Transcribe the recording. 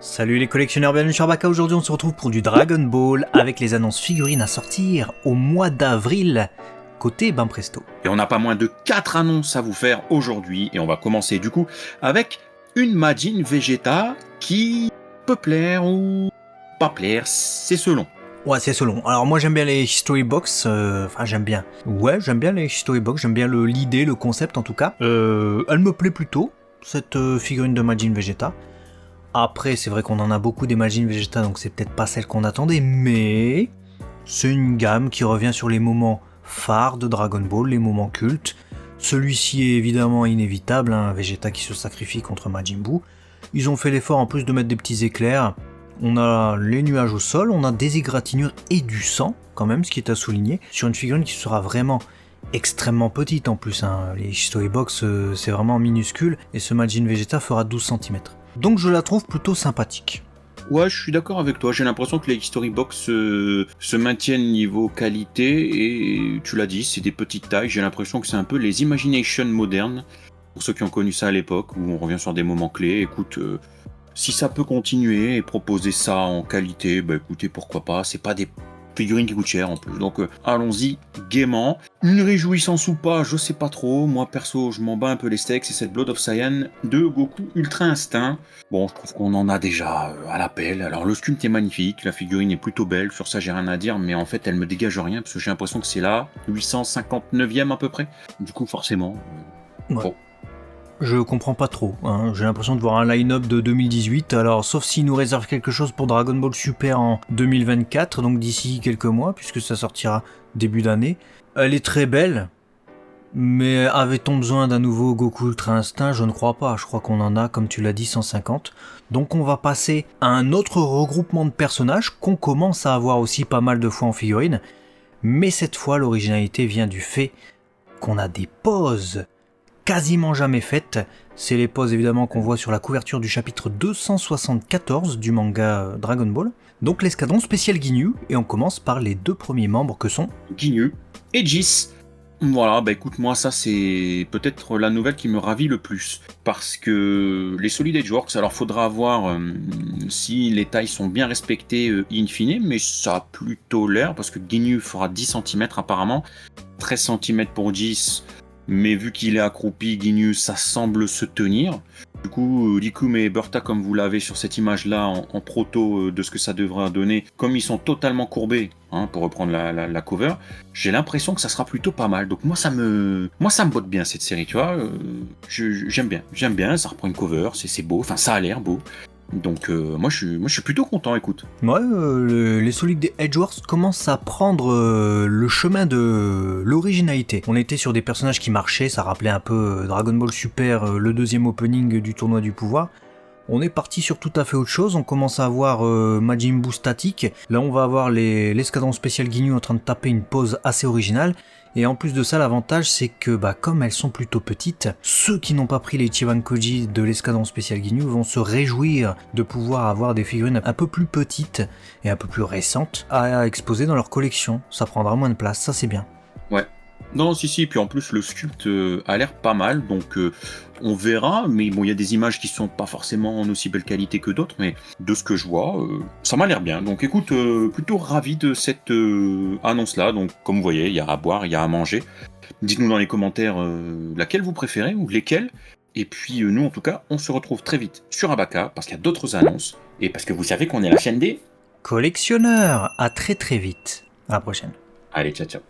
Salut les collectionneurs, bienvenue sur Baka. Aujourd'hui on se retrouve pour du Dragon Ball avec les annonces figurines à sortir au mois d'avril côté Banpresto. Et on n'a pas moins de 4 annonces à vous faire aujourd'hui et on va commencer du coup avec une Majin Vegeta qui peut plaire ou pas plaire, c'est selon. Ouais, c'est selon. Alors moi j'aime bien les History Box, j'aime bien. Ouais, j'aime bien les History Box, j'aime bien l'idée, le concept en tout cas. Elle me plaît plutôt, cette figurine de Majin Vegeta. Après, c'est vrai qu'on en a beaucoup des Majin Vegeta, donc c'est peut-être pas celle qu'on attendait, mais c'est une gamme qui revient sur les moments phares de Dragon Ball, les moments cultes. Celui-ci est évidemment inévitable, Vegeta qui se sacrifie contre Majin Buu. Ils ont fait l'effort en plus de mettre des petits éclairs. On a les nuages au sol, on a des égratignures et du sang, quand même, ce qui est à souligner, sur une figurine qui sera vraiment extrêmement petite en plus. Les History Box, c'est vraiment minuscule, et ce Majin Vegeta fera 12 cm. Donc je la trouve plutôt sympathique. Ouais, je suis d'accord avec toi. J'ai l'impression que les History Box se maintiennent niveau qualité et tu l'as dit, c'est des petites tailles. J'ai l'impression que c'est un peu les Imagination modernes. Pour ceux qui ont connu ça à l'époque, où on revient sur des moments clés. Écoute, si ça peut continuer et proposer ça en qualité, bah écoutez, pourquoi pas. C'est pas des figurines qui coûtent cher en plus. Donc allons-y gaiement. Une réjouissance ou pas, je sais pas trop. Moi perso, je m'en bats un peu les steaks. C'est cette Blood of Saiyan de Goku Ultra Instinct. Bon, je trouve qu'on en a déjà à l'appel. Alors le sculpte est magnifique, la figurine est plutôt belle. Sur ça, j'ai rien à dire, mais en fait, elle me dégage rien parce que j'ai l'impression que c'est la 859e à peu près. Du coup, forcément. Ouais. Bon. Je comprends pas trop, j'ai l'impression de voir un line-up de 2018, alors sauf s'ils nous réservent quelque chose pour Dragon Ball Super en 2024, donc d'ici quelques mois, puisque ça sortira début d'année. Elle est très belle, mais avait-on besoin d'un nouveau Goku Ultra Instinct? Je ne crois pas, je crois qu'on en a, comme tu l'as dit, 150. Donc on va passer à un autre regroupement de personnages qu'on commence à avoir aussi pas mal de fois en figurine, mais cette fois l'originalité vient du fait qu'on a des poses quasiment jamais faites. C'est les poses évidemment qu'on voit sur la couverture du chapitre 274 du manga Dragon Ball. Donc l'escadron spécial Ginyu, et on commence par les deux premiers membres que sont Ginyu et Jis. Voilà, bah écoute, moi ça c'est peut-être la nouvelle qui me ravit le plus. Parce que les Solid Edgeworks, alors faudra voir si les tailles sont bien respectées in fine, mais ça a plutôt l'air, parce que Ginyu fera 10 cm apparemment, 13 cm pour Jis. Mais vu qu'il est accroupi, Ginyu, ça semble se tenir. Du coup, Rikum et Bertha, comme vous l'avez sur cette image-là, en proto de ce que ça devrait donner, comme ils sont totalement courbés, pour reprendre la cover, j'ai l'impression que ça sera plutôt pas mal. Donc moi, ça me botte bien cette série, tu vois. J'aime bien, ça reprend une cover, c'est beau, enfin ça a l'air beau. Donc moi je suis plutôt content, écoute. Ouais, les Solid Edgeworks commencent à prendre le chemin de l'originalité. On était sur des personnages qui marchaient, ça rappelait un peu Dragon Ball Super, le deuxième opening du tournoi du pouvoir. On est parti sur tout à fait autre chose, on commence à avoir Majin Buu statique. Là on va avoir l'escadron spécial Ginyu en train de taper une pose assez originale. Et en plus de ça, l'avantage c'est que comme elles sont plutôt petites, ceux qui n'ont pas pris les Chibankoji de l'escadron spécial Ginyu vont se réjouir de pouvoir avoir des figurines un peu plus petites et un peu plus récentes à exposer dans leur collection. Ça prendra moins de place, ça c'est bien. Ouais. Non, si, puis en plus le sculpte a l'air pas mal, donc on verra, mais bon, il y a des images qui sont pas forcément en aussi belle qualité que d'autres, mais de ce que je vois, ça m'a l'air bien. Donc écoute, plutôt ravi de cette annonce-là, donc comme vous voyez, il y a à boire, il y a à manger. Dites-nous dans les commentaires laquelle vous préférez, ou lesquelles, et puis nous en tout cas, on se retrouve très vite sur Abaka, parce qu'il y a d'autres annonces, et parce que vous savez qu'on est la chaîne des Collectionneurs, à très très vite. À la prochaine. Allez, ciao ciao.